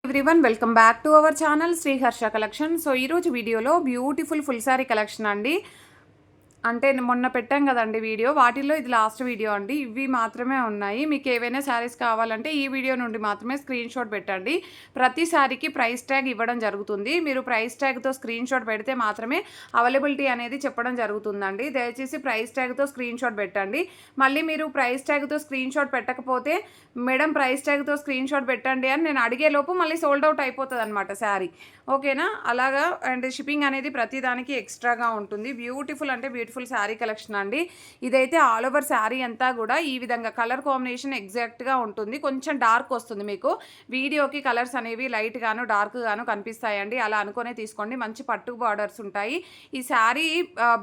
Everyone welcome back to our channel Shri Harsha collection. So ఈరోజు వీడియోలో beautiful full sari collection అండి. అంటే మొన్న పెట్టాం కదండి వీడియో, వాటిల్లో ఇది లాస్ట్ వీడియో అండి. ఇవి మాత్రమే ఉన్నాయి. మీకు ఏవైనా శారీస్ కావాలంటే ఈ వీడియో నుండి మాత్రమే స్క్రీన్ షాట్ పెట్టండి. ప్రతి శారీకి ప్రైస్ ట్యాగ్ ఇవ్వడం జరుగుతుంది. మీరు ప్రైస్ ట్యాగ్తో స్క్రీన్ షాట్ పెడితే మాత్రమే అవైలబిలిటీ అనేది చెప్పడం జరుగుతుందండి. దయచేసి ప్రైస్ ట్యాగ్తో స్క్రీన్ షాట్ పెట్టండి. మళ్ళీ మీరు ప్రైస్ ట్యాగ్తో స్క్రీన్ షాట్ పెట్టకపోతే మేడం ప్రైస్ ట్యాగ్తో స్క్రీన్ షాట్ పెట్టండి అని నేను అడిగేలోపు మళ్ళీ సోల్డ్ అవుట్ అయిపోతుంది అనమాట శారీ. ఓకేనా? అలాగా. అండ్ షిప్పింగ్ అనేది ప్రతి దానికి ఎక్స్ట్రాగా ఉంటుంది. బ్యూటిఫుల్ అంటే బ్యూటిఫుల్ శారీ కలెక్షన్ అండి. ఇదైతే ఆల్ ఓవర్ శారీ అంతా కూడా ఈ విధంగా కలర్ కాంబినేషన్ ఎగ్జాక్ట్గా ఉంటుంది. కొంచెం డార్క్ వస్తుంది మీకు వీడియోకి. కలర్స్ అనేవి లైట్ గాను డార్క్ గాను కనిపిస్తాయండి. అలా అనుకునే తీసుకోండి. మంచి పట్టు బార్డర్స్ ఉంటాయి. ఈ శారీ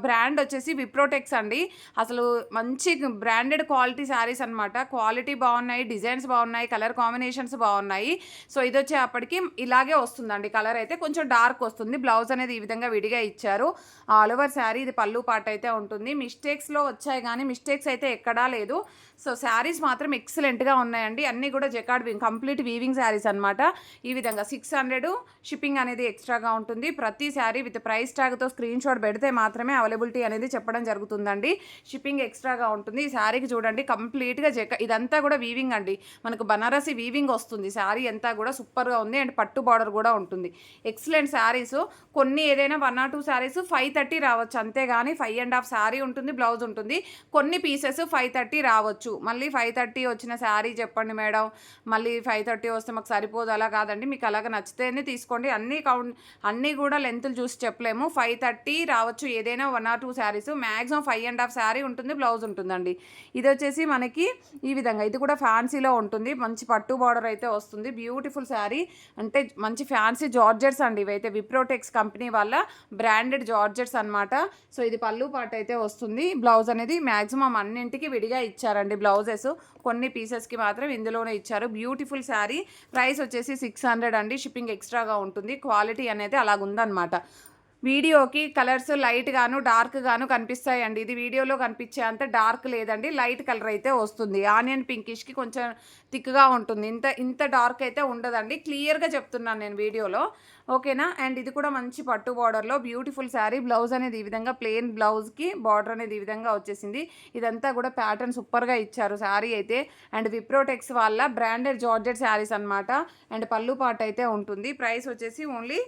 బ్రాండ్ వచ్చేసి విప్రోటెక్స్ అండి. అసలు మంచి బ్రాండెడ్ క్వాలిటీ శారీస్ అనమాట. క్వాలిటీ బాగున్నాయి, డిజైన్స్ బాగున్నాయి, కలర్ కాంబినేషన్స్ బాగున్నాయి. సో ఇది వచ్చేప్పటికి ఇలాగే వస్తుందండి. కలర్ అయితే కొంచెం డార్క్ వస్తుంది. బ్లౌజ్ అనేది ఈ విధంగా విడిగా ఇచ్చారు. ఆల్ ఓవర్ శారీ ఇది పళ్ళు పాట అయితే ఉంటుంది. మిస్టేక్స్లో వచ్చాయి కానీ మిస్టేక్స్ అయితే ఎక్కడా లేదు. సో శారీస్ మాత్రం ఎక్సలెంట్గా ఉన్నాయండి. అన్నీ కూడా జకార్డ్ కంప్లీట్ వీవింగ్ శారీస్ అనమాట. ఈ విధంగా 600 షిప్పింగ్ అనేది ఎక్స్ట్రాగా ఉంటుంది. ప్రతి శారీ విత్ ప్రైస్ ట్యాగ్తో స్క్రీన్ షాట్ పెడితే మాత్రమే అవైలబిలిటీ అనేది చెప్పడం జరుగుతుందండి. షిప్పింగ్ ఎక్స్ట్రాగా ఉంటుంది. ఈ శారీకి చూడండి కంప్లీట్గా ఇదంతా కూడా వీవింగ్ అండి. మనకు బనారసి వీవింగ్ వస్తుంది. శారీ అంతా కూడా సూపర్గా ఉంది. అండ్ పట్టు బార్డర్ కూడా ఉంటుంది. ఎక్సలెంట్ శారీస్. కొన్ని ఏదైనా 1 or 2 శారీస్ 530 రావచ్చు, అంతేగాని 5.5 శారీ ఉంటుంది, బ్లౌజ్ ఉంటుంది. కొన్ని పీసెస్ 530 రావచ్చు. మళ్ళీ 530 వచ్చిన శారీ చెప్పండి మేడం, మళ్ళీ 530 వస్తే మాకు సరిపోదు. అలా కాదండి, మీకు అలాగ నచ్చితేనే తీసుకోండి. అన్నీ కూడా లెంతులు చూసి చెప్పలేము. 530 రావచ్చు ఏదైనా 1 or 2 శారీస్. మ్యాక్సిమం 5.5 శారీ ఉంటుంది, బ్లౌజ్ ఉంటుందండి. ఇది వచ్చేసి మనకి ఈ విధంగా, ఇది కూడా ఫ్యాన్సీలో ఉంటుంది. మంచి పట్టు బార్డర్ అయితే వస్తుంది. బ్యూటిఫుల్ శారీ. అంటే మంచి ఫ్యాన్సీ జార్జెట్స్ అండి. ఇవైతే విప్రోటెక్స్ కంపెనీ వాళ్ళ బ్రాండెడ్ జార్జెట్స్ అనమాట. సో ఇది పళ్ళు పాట అయితే వస్తుంది. బ్లౌజ్ అనేది మ్యాక్సిమం అన్నింటికి విడిగా ఇచ్చారండి బ్లౌజెస్. కొన్ని పీసెస్కి మాత్రం ఇందులోనే ఇచ్చారు. బ్యూటిఫుల్ శారీ. ప్రైస్ వచ్చేసి 600 అండి. షిప్పింగ్ ఎక్స్ట్రాగా ఉంటుంది. క్వాలిటీ అనేది అలాగుందనమాట. వీడియోకి కలర్స్ లైట్ గాను డార్క్ గాను కనిపిస్తాయండి. ఇది వీడియోలో కనిపించే అంత డార్క్ లేదండి. లైట్ కలర్ అయితే వస్తుంది. ఆనియన్ పింకిష్కి కొంచెం థిక్గా ఉంటుంది. ఇంత డార్క్ అయితే ఉండదండి. క్లియర్గా చెప్తున్నాను నేను వీడియోలో. ఓకేనా? అండ్ ఇది కూడా మంచి పట్టు బార్డర్లో బ్యూటిఫుల్ శారీ. బ్లౌజ్ అనేది ఈ విధంగా ప్లెయిన్ బ్లౌజ్కి బార్డర్ అనేది ఈ విధంగా వచ్చేసింది. ఇదంతా కూడా ప్యాటర్న్ సూపర్గా ఇచ్చారు శారీ అయితే. అండ్ విప్రోటెక్స్ వాళ్ళ బ్రాండెడ్ జార్జెట్ శారీస్ అనమాట. అండ్ పళ్ళు పాట అయితే ఉంటుంది. ప్రైస్ వచ్చేసి ఓన్లీ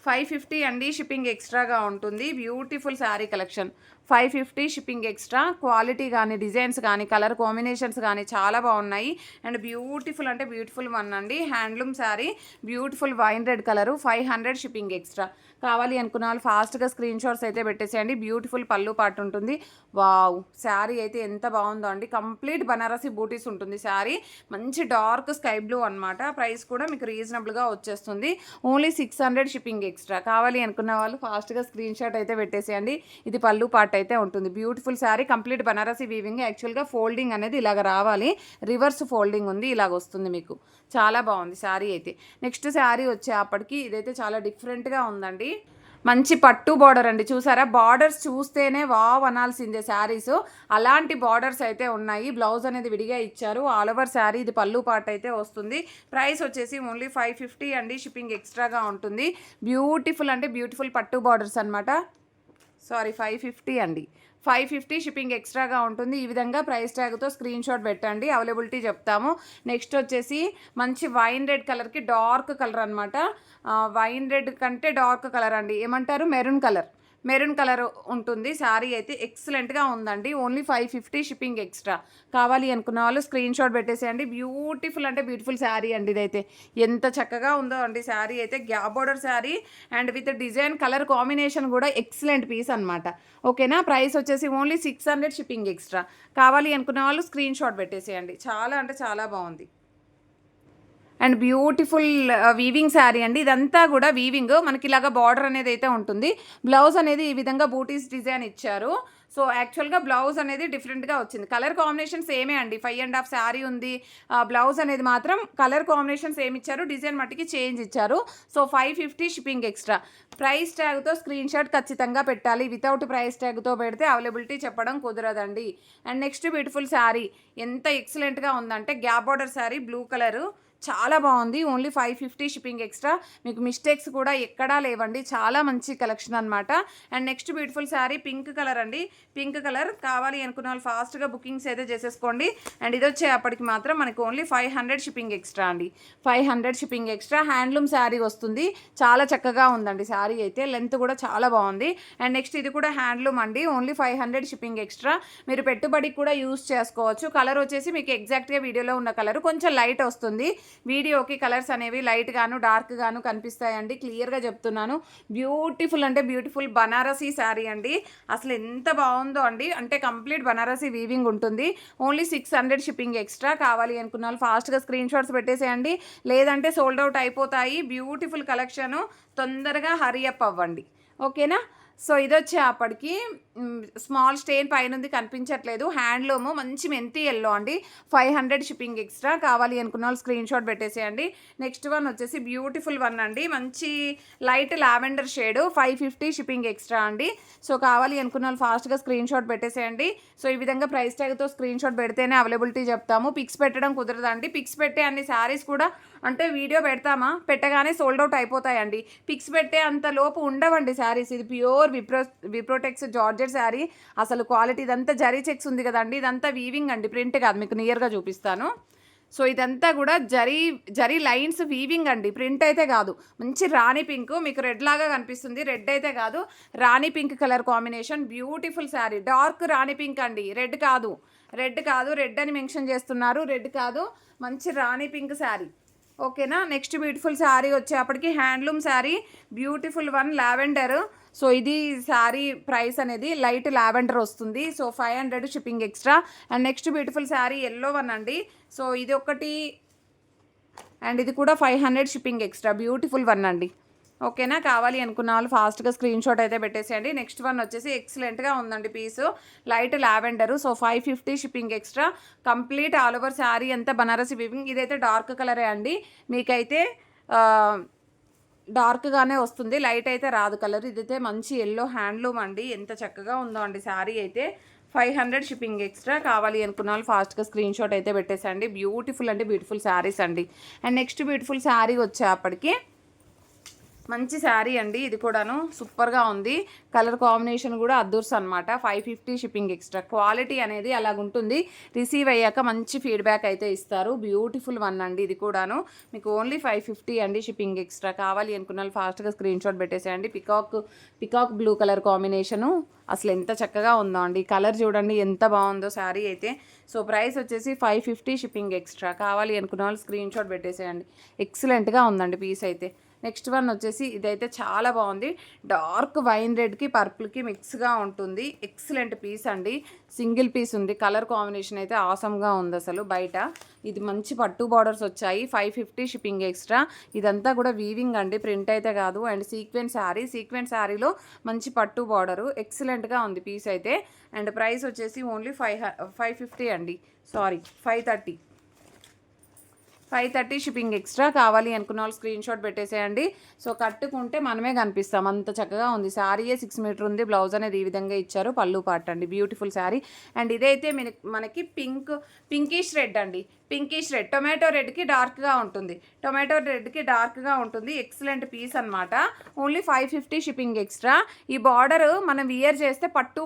550 అండి. షిప్పింగ్ ఎక్స్ట్రాగా ఉంటుంది. Beautiful sari collection. 550 shipping extra. Quality కానీ డిజైన్స్ కానీ కలర్ కాంబినేషన్స్ కానీ చాలా బాగున్నాయి. అండ్ బ్యూటిఫుల్ అంటే బ్యూటిఫుల్ వన్ అండి. Handloom sari. Beautiful wine red colour. 500 shipping extra. కావాలి అనుకున్న వాళ్ళు ఫాస్ట్గా స్క్రీన్ షాట్స్ అయితే పెట్టేసేయండి. బ్యూటిఫుల్ పళ్ళు పాటు ఉంటుంది. వావ్, శారీ అయితే ఎంత బాగుందో అండి. కంప్లీట్ బనారసి బూటీస్ ఉంటుంది శారీ. మంచి డార్క్ స్కై బ్లూ అనమాట. ప్రైస్ కూడా మీకు రీజనబుల్గా వచ్చేస్తుంది. Only 600 shipping extra. కావాలి అనుకున్న వాళ్ళు ఫాస్ట్గా స్క్రీన్ షాట్ అయితే పెట్టేసేయండి. ఇది పళ్ళు పాట అయితే ఉంటుంది. Beautiful sari. Complete Banarasi weaving. యాక్చువల్గా ఫోల్డింగ్ అనేది ఇలాగ రావాలి. రివర్స్ ఫోల్డింగ్ ఉంది. ఇలాగ వస్తుంది మీకు. చాలా బాగుంది శారీ అయితే. నెక్స్ట్ శారీ వచ్చేప్పటికి ఇదైతే చాలా డిఫరెంట్గా ఉందండి. మంచి పట్టు బార్డర్ అండి. చూసారా? బార్డర్స్ చూస్తేనే వావ్ అనాల్సిందే శారీస్. అలాంటి బార్డర్స్ అయితే ఉన్నాయి. బ్లౌజ్ అనేది విడిగా ఇచ్చారు. All over sari. ఇది పళ్ళు పాట అయితే వస్తుంది. ప్రైస్ వచ్చేసి ఓన్లీ 550 అండి. షిప్పింగ్ ఎక్స్ట్రాగా ఉంటుంది. బ్యూటిఫుల్ అంటే బ్యూటిఫుల్ పట్టు బార్డర్స్ అనమాట. 550 అండి. 550 షిప్పింగ్ ఎక్స్ట్రాగా ఉంటుంది. ఈ విధంగా ప్రైస్ ట్యాగ్తో స్క్రీన్ షాట్ పెట్టండి. అవైలబిలిటీ చెప్తాము. నెక్స్ట్ వచ్చేసి మంచి వైన్ రెడ్ కలర్కి డార్క్ కలర్ అనమాట. వైన్ రెడ్ కంటే డార్క్ కలర్ అండి. ఏమంటారు? మెరూన్ కలర్ ఉంటుంది. శారీ అయితే ఎక్సలెంట్గా ఉందండి. Only 550 shipping extra. కావాలి అనుకున్న వాళ్ళు స్క్రీన్ షాట్ పెట్టేసేయండి. బ్యూటిఫుల్ అంటే బ్యూటిఫుల్ శారీ అండి. ఇదైతే ఎంత చక్కగా ఉందో అండి. శారీ అయితే gap border sari and with design colour combination కూడా ఎక్సలెంట్ పీస్ అనమాట. ఓకేనా? ప్రైస్ వచ్చేసి ఓన్లీ 600 షిప్పింగ్ ఎక్స్ట్రా. కావాలి అనుకున్న వాళ్ళు స్క్రీన్ షాట్ పెట్టేసేయండి. చాలా అంటే చాలా బాగుంది. అండ్ బ్యూటిఫుల్ వీవింగ్ శారీ అండి. ఇదంతా కూడా వీవింగ్. మనకి ఇలాగా బార్డర్ అనేది అయితే ఉంటుంది. బ్లౌజ్ అనేది ఈ విధంగా బూటీస్ డిజైన్ ఇచ్చారు. సో యాక్చువల్గా బ్లౌజ్ అనేది డిఫరెంట్గా వచ్చింది. కలర్ కాంబినేషన్ సేమే అండి. 5.5 శారీ ఉంది. బ్లౌజ్ అనేది మాత్రం కలర్ కాంబినేషన్ సేమ్ ఇచ్చారు. డిజైన్ మట్టికి చేంజ్ ఇచ్చారు. So 550 shipping extra. ప్రైస్ ట్యాగ్తో స్క్రీన్ షాట్ ఖచ్చితంగా పెట్టాలి. వితౌట్ ప్రైస్ ట్యాగ్తో పెడితే అవైలబిలిటీ చెప్పడం కుదరదండి. అండ్ నెక్స్ట్ బ్యూటిఫుల్ శారీ ఎంత ఎక్సలెంట్గా ఉందంటే gap border sari. Blue colour చాలా బాగుంది. Only 550 shipping extra. మీకు మిస్టేక్స్ కూడా ఎక్కడా లేవండి. చాలా మంచి కలెక్షన్ అనమాట. And next beautiful sari pink colour అండి. పింక్ కలర్ కావాలి అనుకున్న వాళ్ళు ఫాస్ట్గా బుకింగ్స్ అయితే చేసేసుకోండి. అండ్ ఇది వచ్చేప్పటికి మాత్రం మనకు ఓన్లీ 500 షిప్పింగ్ ఎక్స్ట్రా అండి. 500 షిప్పింగ్ ఎక్స్ట్రా. హ్యాండ్లూమ్ శారీ వస్తుంది. చాలా చక్కగా ఉందండి శారీ అయితే. లెంత్ కూడా చాలా బాగుంది. అండ్ నెక్స్ట్ ఇది కూడా హ్యాండ్లూమ్ అండి. Only 500 shipping extra. మీరు పెట్టుబడికి కూడా యూస్ చేసుకోవచ్చు. కలర్ వచ్చేసి మీకు ఎగ్జాక్ట్గా వీడియోలో ఉన్న కలర్ కొంచెం లైట్ వస్తుంది. వీడియోకి కలర్స్ అనేవి లైట్ గాను డార్క్ గాను కనిపిస్తాయండి. క్లియర్గా చెప్తున్నాను. బ్యూటిఫుల్ అంటే బ్యూటిఫుల్ బనారసీ శారీ అండి. అసలు ఎంత బాగుందో అండి. అంటే కంప్లీట్ బనారసీ వీవింగ్ ఉంటుంది. Only 600 shipping extra. కావాలి అనుకున్న వాళ్ళు ఫాస్ట్గా స్క్రీన్ షాట్స్ పెట్టేసేయండి. లేదంటే సోల్డ్ అవుట్ అయిపోతాయి. Beautiful collection. తొందరగా హరీ అప్ అవ్వండి. ఓకేనా. సో ఇది వచ్చేప్పటికి స్మాల్ స్టెయిన్ పైన కనిపించట్లేదు. హ్యాండ్లూమ్ మంచి మెంతి ఎల్లో అండి. 500 షిప్పింగ్ ఎక్స్ట్రా. కావాలి అనుకున్న వాళ్ళు స్క్రీన్ షాట్ పెట్టేసేయండి. నెక్స్ట్ వన్ వచ్చేసి బ్యూటిఫుల్ వన్ అండి. మంచి light lavender shade. 550 shipping extra అండి. సో కావాలి అనుకున్న వాళ్ళు ఫాస్ట్గా స్క్రీన్ షాట్ పెట్టేసేయండి. సో ఈ విధంగా ప్రైస్ ట్యాగ్తో స్క్రీన్ షాట్ పెడితేనే అవైలబిలిటీ చెప్తాము. పిక్స్ పెట్టడం కుదరదండి. పిక్స్ పెట్టే అన్ని శారీస్ కూడా అంటే వీడియో పెడతామా, పెట్టగానే సోల్డ్ అవుట్ అయిపోతాయండి. పిక్స్ పెట్టే అంత లోపు ఉండవండి శారీస్. ఇది ప్యూర్ విప్రోటెక్స్ జార్జెట్ శారీ. అసలు క్వాలిటీ ఇదంతా జరీ చెక్స్ ఉంది కదండి. ఇదంతా వీవింగ్ అండి, ప్రింట్ కాదు. మీకు నియర్గా చూపిస్తాను. సో ఇదంతా కూడా జరీ లైన్స్ వీవింగ్ అండి, ప్రింట్ అయితే కాదు. మంచి రాణి పింక్, మీకు రెడ్ లాగా కనిపిస్తుంది. రెడ్ అయితే కాదు, rani pink colour combination. Beautiful sari. Dark rani pink అండి, రెడ్ కాదు. రెడ్ అని మెన్షన్ చేస్తున్నారు. రెడ్ కాదు, మంచి రాణి పింక్ శారీ. ఓకేనా. నెక్స్ట్ బ్యూటిఫుల్ శారీ వచ్చేప్పటికి handloom sari. Beautiful one lavender. So ఇది శారీ ప్రైస్ అనేది లైట్ లావెండర్ వస్తుంది. So 500 shipping extra. And next beautiful sari yellow one అండి. సో ఇది ఒకటి అండ్ ఇది కూడా 500 షిప్పింగ్ ఎక్స్ట్రా. బ్యూటిఫుల్ వన్ అండి. ఓకేనా. కావాలి అనుకున్న వాళ్ళు ఫాస్ట్గా స్క్రీన్ షాట్ అయితే పెట్టేసేయండి. నెక్స్ట్ వన్ వచ్చేసి ఎక్సలెంట్గా ఉందండి piece. Light lavender. So 550 shipping extra. Complete all over sari అంతా బనారసి వీవింగ్. ఇదైతే డార్క్ కలరే అండి. మీకైతే డార్క్గానే వస్తుంది, లైట్ అయితే రాదు కలర్. ఇదైతే మంచి ఎల్లో హ్యాండ్లూమ్ అండి. ఎంత చక్కగా ఉందో అండి శారీ అయితే. 500 షిప్పింగ్ ఎక్స్ట్రా. కావాలి అనుకున్న వాళ్ళు ఫాస్ట్గా స్క్రీన్ షాట్ అయితే పెట్టేసండి. బ్యూటిఫుల్ అంటే బ్యూటిఫుల్ శారీస్ అండి. అండ్ నెక్స్ట్ బ్యూటిఫుల్ శారీ వచ్చేప్పటికి మంచి శారీ అండి. ఇది కూడాను సూపర్గా ఉంది. కలర్ కాంబినేషన్ కూడా అద్దూర్స్ అనమాట. 550 షిప్పింగ్ ఎక్స్ట్రా. క్వాలిటీ అనేది అలాగుంటుంది. రిసీవ్ అయ్యాక మంచి ఫీడ్బ్యాక్ అయితే ఇస్తారు. బ్యూటిఫుల్ వన్ అండి. ఇది కూడాను మీకు ఓన్లీ 550 అండి షిప్పింగ్ ఎక్స్ట్రా. కావాలి అనుకున్న వాళ్ళు ఫాస్ట్గా స్క్రీన్ షాట్ పెట్టేసేయండి. Peacock blue colour combination. అసలు ఎంత చక్కగా ఉందో అండి. కలర్ చూడండి ఎంత బాగుందో శారీ అయితే. సో ప్రైస్ వచ్చేసి 550 షిప్పింగ్ ఎక్స్ట్రా. కావాలి అనుకున్న వాళ్ళు స్క్రీన్ షాట్ పెట్టేసేయండి. ఎక్సలెంట్గా ఉందండి పీస్ అయితే. నెక్స్ట్ వన్ వచ్చేసి ఇదైతే చాలా బాగుంది. డార్క్ వైన్ రెడ్కి పర్పుల్కి మిక్స్గా ఉంటుంది. ఎక్సలెంట్ పీస్ అండి. సింగిల్ పీస్ ఉంది. కలర్ కాంబినేషన్ అయితే ఆసమ్గా ఉంది అసలు. బయట ఇది మంచి పట్టు బార్డర్స్ వచ్చాయి. 550 షిప్పింగ్ ఎక్స్ట్రా. ఇదంతా కూడా వీవింగ్ అండి, ప్రింట్ అయితే కాదు. అండ్ సీక్వెన్స్ శారీలో మంచి పట్టు బార్డరు. ఎక్సలెంట్గా ఉంది పీస్ అయితే. అండ్ ప్రైస్ వచ్చేసి ఓన్లీ 550 అండి. Sorry 530 shipping extra. కావాలి అనుకున్న వాళ్ళు స్క్రీన్ షాట్ పెట్టేసేయండి. సో కట్టుకుంటే మనమే కనిపిస్తాం, అంత చక్కగా ఉంది. శారీయే 6 మీటర్ ఉంది. బ్లౌజ్ అనేది ఈ విధంగా ఇచ్చారు. పళ్ళు పార్ట్ అండి. బ్యూటిఫుల్ శారీ. అండ్ ఇదైతే మనకి పింకిష్ రెడ్ అండి. పింకిష్ రెడ్ టొమాటో రెడ్కి డార్క్గా ఉంటుంది. ఎక్సలెంట్ పీస్ అనమాట. Only 550 shipping extra. ఈ బార్డర్ మనం వియర్ చేస్తే పట్టు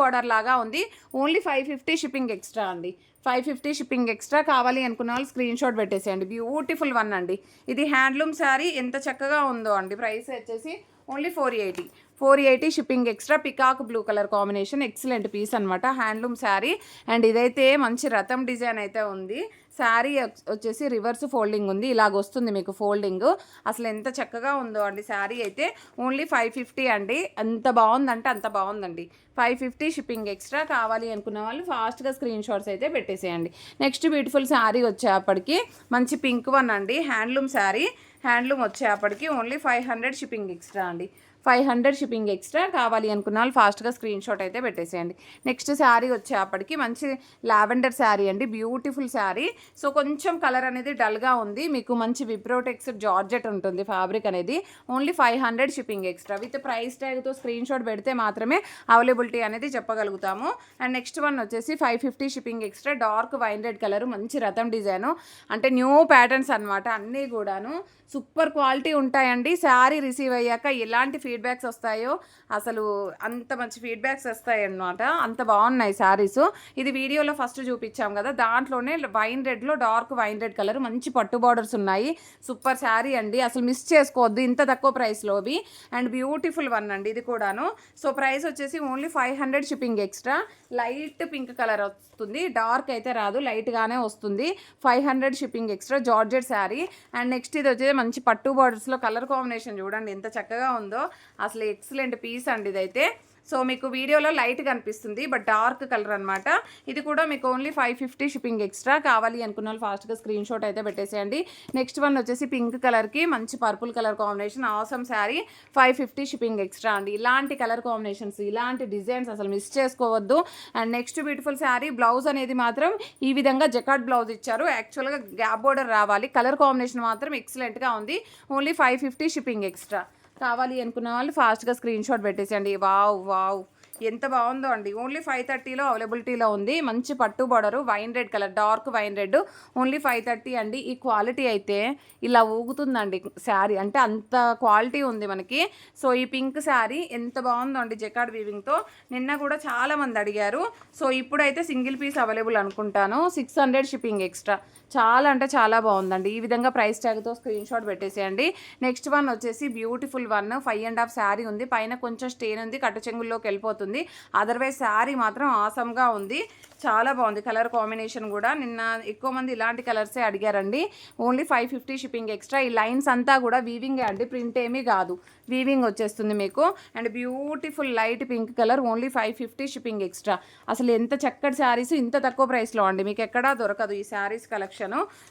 బార్డర్ లాగా ఉంది. ఓన్లీ 550 షిప్పింగ్ ఎక్స్ట్రా అండి. 550 షిప్పింగ్ ఎక్స్ట్రా. కావాలి అనుకున్న వాళ్ళు స్క్రీన్ షాట్ పెట్టేసేయండి. బ్యూటిఫుల్ వన్ అండి. ఇది హ్యాండ్లూమ్ శారీ. ఎంత చక్కగా ఉందో అండి. ప్రైస్ వచ్చేసి only 480 shipping extra. Peacock blue colour combination. Excellent piece అనమాట. హ్యాండ్లూమ్ శారీ. అండ్ ఇదైతే మంచి రథం డిజైన్ అయితే ఉంది. శారీ వచ్చేసి రివర్స్ ఫోల్డింగ్ ఉంది. ఇలాగ వస్తుంది మీకు ఫోల్డింగ్. అసలు ఎంత చక్కగా ఉందో అండి శారీ అయితే. ఓన్లీ 550 అండి. అంత బాగుందంటే అంత బాగుందండి. 550 షిప్పింగ్ ఎక్స్ట్రా. కావాలి అనుకున్న వాళ్ళు ఫాస్ట్గా స్క్రీన్ షాట్స్ అయితే పెట్టేసేయండి. నెక్స్ట్ బ్యూటిఫుల్ శారీ వచ్చేప్పటికి మంచి పింక్ వన్ అండి. హ్యాండ్లూమ్ శారీ. హ్యాండ్లూమ్ వచ్చేప్పటికి ఓన్లీ 500 షిప్పింగ్ ఎక్స్ట్రా అండి. 500 షిప్పింగ్ ఎక్స్ట్రా. కావాలి అనుకున్న వాళ్ళు ఫాస్ట్గా స్క్రీన్ షాట్ అయితే పెట్టేసేయండి. నెక్స్ట్ శారీ వచ్చేప్పటికి మంచి లావెండర్ శారీ అండి, బ్యూటిఫుల్ శారీ. సో కొంచెం కలర్ అనేది డల్గా ఉంది, మీకు మంచి విప్రోటెక్స్ జార్జెట్ ఉంటుంది ఫ్యాబ్రిక్ అనేది. Only 500 shipping extra. With price ట్యాగ్తో స్క్రీన్ షాట్ పెడితే మాత్రమే అవైలబిలిటీ అనేది చెప్పగలుగుతాము. అండ్ నెక్స్ట్ వన్ వచ్చేసి 550 shipping extra. Dark wine red colour, మంచి రథం డిజైను, అంటే న్యూ ప్యాటర్న్స్ అనమాట అన్నీ కూడాను. సూపర్ క్వాలిటీ ఉంటాయండి. శారీ రిసీవ్ అయ్యాక ఎలాంటి ఫీడ్బ్యాక్స్ వస్తాయో, అసలు అంత మంచి ఫీడ్బ్యాక్స్ వస్తాయి అన్నమాట, అంత బాగున్నాయి శారీస్. ఇది వీడియోలో ఫస్ట్ చూపించాం కదా, దాంట్లోనే వైన్ రెడ్లో డార్క్ వైన్ రెడ్ కలర్, మంచి పట్టు బార్డర్స్ ఉన్నాయి. సూపర్ శారీ అండి, అసలు మిస్ చేసుకోవద్దు ఇంత తక్కువ ప్రైస్లోవి. అండ్ బ్యూటిఫుల్ వన్ అండి ఇది కూడాను. సో ప్రైస్ వచ్చేసి only 500 shipping extra. Light pink colour వస్తుంది, డార్క్ అయితే రాదు, లైట్గానే వస్తుంది. 500 shipping extra, georgette sari. And next ఇది వచ్చేసి మంచి పట్టు బార్డర్స్లో కలర్ కాంబినేషన్ చూడండి ఎంత చక్కగా ఉందో, అసలు ఎక్సలెంట్ పీస్ అండి ఇదైతే. సో మీకు వీడియోలో లైట్ కనిపిస్తుంది, బట్ డార్క్ కలర్ అనమాట. ఇది కూడా మీకు ఓన్లీ 550 షిప్పింగ్ ఎక్స్ట్రా. కావాలి అనుకున్న వాళ్ళు ఫాస్ట్గా స్క్రీన్ షాట్ అయితే పెట్టేసేయండి. నెక్స్ట్ వన్ వచ్చేసి పింక్ కలర్కి మంచి purple colour combination, awesome sari, 550 shipping extra అండి. ఇలాంటి కలర్ కాంబినేషన్స్, ఇలాంటి డిజైన్స్ అసలు మిస్ చేసుకోవద్దు. And next beautiful sari. Blouse అనేది మాత్రం ఈ విధంగా జకాట్ బ్లౌజ్ ఇచ్చారు, యాక్చువల్గా గ్యాప్ బోర్డర్ రావాలి. కలర్ కాంబినేషన్ మాత్రం ఎక్సలెంట్గా ఉంది. Only 550 shipping extra. కావాలి అనుకున్న వాళ్ళు ఫాస్ట్గా స్క్రీన్ షాట్ పెట్టేసేయండి. వావ్ వావ్ ఎంత బాగుందో అండి. ఓన్లీ 530లో అవైలబిలిటీలో ఉంది. మంచి పట్టు border, wine red colour, dark wine red, only 530 అండి. ఈ క్వాలిటీ అయితే ఇలా ఊగుతుందండి శారీ, అంటే అంత క్వాలిటీ ఉంది మనకి. సో ఈ పింక్ శారీ ఎంత బాగుందో అండి జకార్డ్ వీవింగ్తో. నిన్న కూడా చాలామంది అడిగారు. సో ఇప్పుడైతే సింగిల్ పీస్ అవైలబుల్ అనుకుంటాను. 600 షిప్పింగ్ ఎక్స్ట్రా. చాలా అంటే చాలా బాగుందండి. ఈ విధంగా ప్రైస్ ట్యాగ్తో స్క్రీన్ షాట్ పెట్టేసేయండి. నెక్స్ట్ వన్ వచ్చేసి బ్యూటిఫుల్ వన్, 5.5 శారీ ఉంది, పైన కొంచెం స్టెయిన్ ఉంది, కట్టు చెంగుల్లోకి వెళ్ళిపోతుంది. అదర్వైజ్ శారీ మాత్రం ఆసమ్గా ఉంది, చాలా బాగుంది. కలర్ కాంబినేషన్ కూడా నిన్న ఎక్కువ మంది ఇలాంటి కలర్సే అడిగారండి. Only 550 shipping extra. ఈ లైన్స్ అంతా కూడా వీవింగే అండి, ప్రింట్ ఏమీ కాదు, వీవింగ్ వచ్చేస్తుంది మీకు. And beautiful light pink colour, only 550 shipping extra. అసలు ఎంత చక్కటి శారీస్ ఇంత తక్కువ ప్రైస్లో అండి, మీకు ఎక్కడా దొరకదు ఈ శారీస్ కలెక్షన్.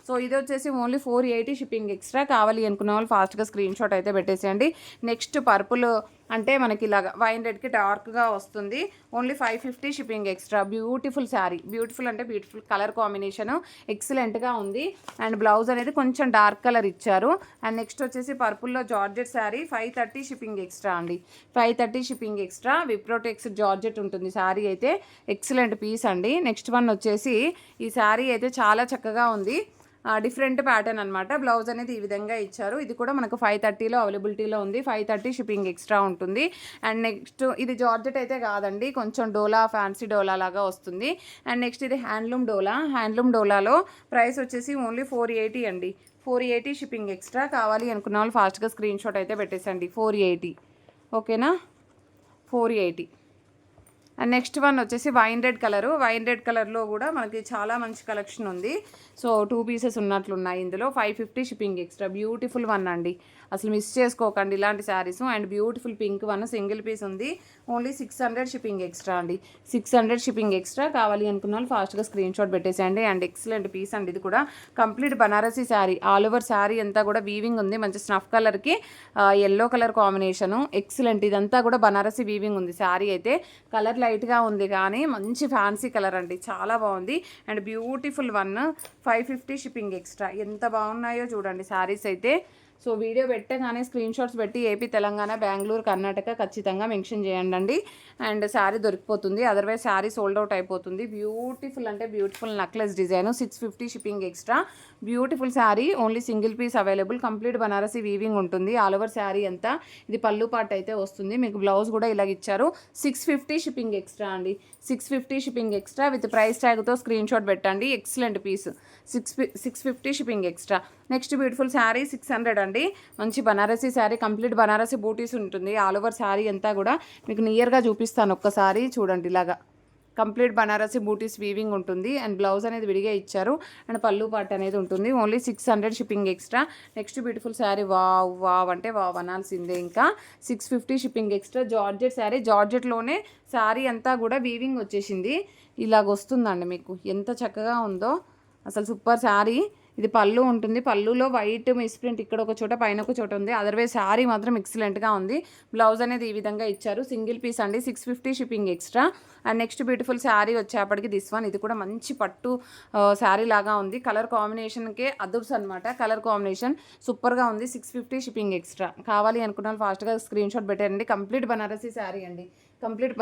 సో ఇది వచ్చేసి ఓన్లీ 480 షిప్పింగ్ ఎక్స్ట్రా. కావాలి అనుకున్న వాళ్ళు ఫాస్ట్గా స్క్రీన్ షాట్ అయితే పెట్టేసేయండి. నెక్స్ట్ పర్పుల్ అంటే మనకి ఇలాగ వైన్ రెడ్కి డార్క్గా వస్తుంది, only 550 shipping extra. Beautiful sari, beautiful అంటే బ్యూటిఫుల్ కలర్ కాంబినేషన్ ఎక్సలెంట్గా ఉంది. అండ్ బ్లౌజ్ అనేది కొంచెం డార్క్ కలర్ ఇచ్చారు. అండ్ నెక్స్ట్ వచ్చేసి పర్పుల్లో జార్జెట్ శారీ, 530 షిప్పింగ్ ఎక్స్ట్రా అండి. 530 షిప్పింగ్ ఎక్స్ట్రా. విప్రోటెక్స్ జార్జెట్ ఉంటుంది శారీ అయితే, ఎక్సలెంట్ పీస్ అండి. నెక్స్ట్ వన్ వచ్చేసి ఈ శారీ అయితే చాలా చక్కగా ఉంది, డిఫరెంట్ ప్యాటర్న్ అనమాట. బ్లౌజ్ అనేది ఈ విధంగా ఇచ్చారు. ఇది కూడా మనకు 530లో అవైలబిలిటీలో ఉంది. 530 షిప్పింగ్ ఎక్స్ట్రా ఉంటుంది. అండ్ నెక్స్ట్ ఇది జార్జెట్ అయితే కాదండి, కొంచెం డోలా, ఫ్యాన్సీ డోలా లాగా వస్తుంది. అండ్ నెక్స్ట్ ఇది హ్యాండ్లూమ్ డోలా. హ్యాండ్లూమ్ డోలాలో ప్రైస్ వచ్చేసి ఓన్లీ 480 అండి. 480 షిప్పింగ్ ఎక్స్ట్రా. కావాలి అనుకున్న వాళ్ళు ఫాస్ట్గా స్క్రీన్ షాట్ అయితే పెట్టేసండి. 480 ఓకేనా, 480. అండ్ నెక్స్ట్ వన్ వచ్చేసి wine red colour. Wine red కలర్లో కూడా మనకి చాలా మంచి కలెక్షన్ ఉంది. సో 2 పీసెస్ ఉన్నట్లున్నాయి ఇందులో. 550 షిప్పింగ్ ఎక్స్ట్రా. బ్యూటిఫుల్ వన్ అండి, అసలు మిస్ చేసుకోకండి ఇలాంటి saris. And beautiful pink one, single piece ఉంది, ఓన్లీ 600 షిప్పింగ్ ఎక్స్ట్రా అండి. 600 షిప్పింగ్ ఎక్స్ట్రా. కావాలి అనుకున్న వాళ్ళు ఫాస్ట్గా స్క్రీన్ షాట్ పెట్టేసేయండి. అండ్ ఎక్సలెంట్ పీస్ అండి ఇది కూడా. Complete Banarasi sari, all over sari అంతా కూడా వీవింగ్ ఉంది, మంచి స్నఫ్ కలర్కి ఎల్లో కలర్ కాంబినేషను, ఎక్సలెంట్. ఇదంతా కూడా బనారసీ వీవింగ్ ఉంది శారీ అయితే. కలర్ లైట్గా ఉంది కానీ మంచి ఫ్యాన్సీ కలర్ అండి, చాలా బాగుంది. And beautiful one, 550 shipping extra. ఎంత బాగున్నాయో చూడండి శారీస్ అయితే. సో వీడియో పెట్టగానే స్క్రీన్ షాట్స్ పెట్టి ఏపీ, తెలంగాణ, బెంగళూరు, కర్ణాటక ఖచ్చితంగా మెన్షన్ చేయండి. అండ్ శారీ దొరికిపోతుంది, అదర్వైజ్ శారీ సోల్డ్ అవుట్ అయిపోతుంది. బ్యూటిఫుల్ అంటే beautiful necklace design, 650 shipping extra. Beautiful sari, only single piece available. Complete Banarasi weaving ఉంటుంది ఆల్ ఓవర్ శారీ అంతా. ఇది పళ్ళు పార్ట్ అయితే వస్తుంది, మీకు బ్లౌజ్ కూడా ఇలాగ ఇచ్చారు. 650 షిప్పింగ్ ఎక్స్ట్రా అండి. 650 షిప్పింగ్ ఎక్స్ట్రా విత్ ప్రైస్ ట్యాగ్తో స్క్రీన్ షాట్ పెట్టండి. Excellent piece. 650 shipping extra. Next beautiful sari 600 అండి. మంచి బనారసీ శారీ, కంప్లీట్ బనారసీ బూటీస్ ఉంటుంది ఆల్ ఓవర్ శారీ అంతా కూడా. మీకు నియర్గా చూపిస్తాను ఒక్కసారి చూడండి, ఇలాగా కంప్లీట్ బనారసీ బూటీస్ వీవింగ్ ఉంటుంది. అండ్ బ్లౌజ్ అనేది విడిగా ఇచ్చారు. అండ్ పళ్ళు పార్ట్ అనేది ఉంటుంది. Only 600 shipping extra. Next beautiful sari, wow wow అంటే వావ్ అనాల్సిందే ఇంకా. 650 షిప్పింగ్ ఎక్స్ట్రా. జార్జెట్ శారీ, జార్జెట్లోనే శారీ అంతా కూడా వీవింగ్ వచ్చేసింది, ఇలాగ వస్తుందండి మీకు. ఎంత చక్కగా ఉందో అసలు, సూపర్ శారీ. ఇది పళ్ళు ఉంటుంది. పళ్ళులో వైట్ మిస్ప్రింట్ ఇక్కడ ఒక చోట పైన ఒక చోట ఉంది. అదర్వైజ్ శారీ మాత్రం ఎక్సలెంట్గా ఉంది. బ్లౌజ్ అనేది ఈ విధంగా ఇచ్చారు. సింగిల్ పీస్ అండి, 650 shipping extra. And next beautiful sari వచ్చేప్పటికి దిస్ వన్. ఇది కూడా మంచి పట్టు శారీ లాగా ఉంది. కలర్ కాంబినేషన్కే అదుర్స్ అనమాట. కలర్ కాంబినేషన్ సూపర్గా ఉంది. 650 షిప్పింగ్ ఎక్స్ట్రా. కావాలి అనుకున్న ఫాస్ట్గా స్క్రీన్ షాట్ పెట్టారండి. కంప్లీట్ బనారసీ శారీ అండి. కంప్లీట్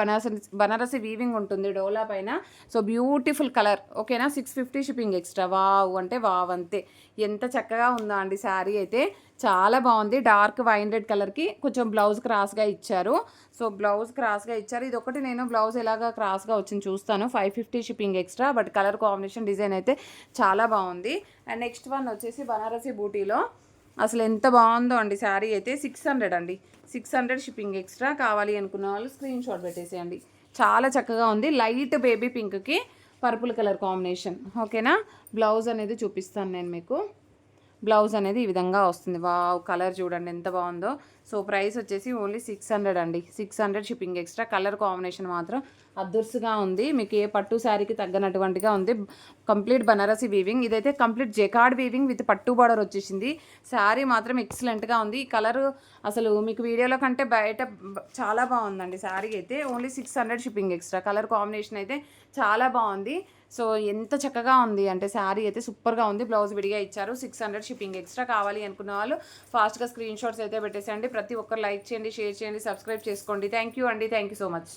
బనారసి వీవింగ్ ఉంటుంది డోలా పైన. So beautiful colour. ఓకేనా, 650 షిప్పింగ్ ఎక్స్ట్రా. వావ్ అంటే వావ్ అంతే. ఎంత చక్కగా ఉందా అండి శారీ అయితే. చాలా బాగుంది. డార్క్ వైన్ రెడ్ కలర్కి కొంచెం బ్లౌజ్ క్రాస్గా ఇచ్చారు. సో బ్లౌజ్ క్రాస్గా ఇచ్చారు. ఇది ఒకటి నేను బ్లౌజ్ ఎలాగా క్రాస్గా వచ్చింది చూస్తాను. 550 shipping extra. But colour combination design అయితే చాలా బాగుంది. అండ్ నెక్స్ట్ వన్ వచ్చేసి బనారసి బూటీలో అసలు ఎంత బాగుందో అండి శారీ అయితే. 600 అండి, 600 షిప్పింగ్ ఎక్స్ట్రా. కావాలి అనుకున్న వాళ్ళు స్క్రీన్ షాట్ పెట్టేసేయండి. చాలా చక్కగా ఉంది. లైట్ బేబీ పింక్కి పర్పుల్ కలర్ కాంబినేషన్. ఓకేనా, బ్లౌజ్ అనేది చూపిస్తాను నేను మీకు. బ్లౌజ్ అనేది ఈ విధంగా వస్తుంది. వావ్, కలర్ చూడండి ఎంత బాగుందో. సో ప్రైస్ వచ్చేసి ఓన్లీ 600 అండి, 600 షిప్పింగ్ ఎక్స్ట్రా. కలర్ కాంబినేషన్ మాత్రం అదుర్స్గా ఉంది. మీకు ఏ పట్టు శారీకి తగ్గనటువంటిగా ఉంది. Complete Banarasi weaving. ఇదైతే కంప్లీట్ జెకార్డ్ వీవింగ్ విత్ పట్టు బార్డర్ వచ్చేసింది. శారీ మాత్రం ఎక్సలెంట్గా ఉంది. ఈ కలర్ అసలు మీకు వీడియోలో కంటే బయట చాలా బాగుందండి శారీ అయితే. Only 600 shipping extra. Colour combination అయితే చాలా బాగుంది. సో ఎంత చక్కగా ఉంది అంటే శారీ అయితే సూపర్గా ఉంది. బ్లౌజ్ విడిగా ఇచ్చారు. 600 షిప్పింగ్ ఎక్స్ట్రా. కావాలి అనుకున్న వాళ్ళు ఫాస్ట్గా స్క్రీన్ షాట్స్ అయితే పెట్టేసేయండి. ప్రతి ఒక్కరు లైక్ చేయండి, షేర్ చేయండి, సబ్స్క్రైబ్ చేసుకోండి. థ్యాంక్ యూ అండి, థ్యాంక్ యూ సో మచ్.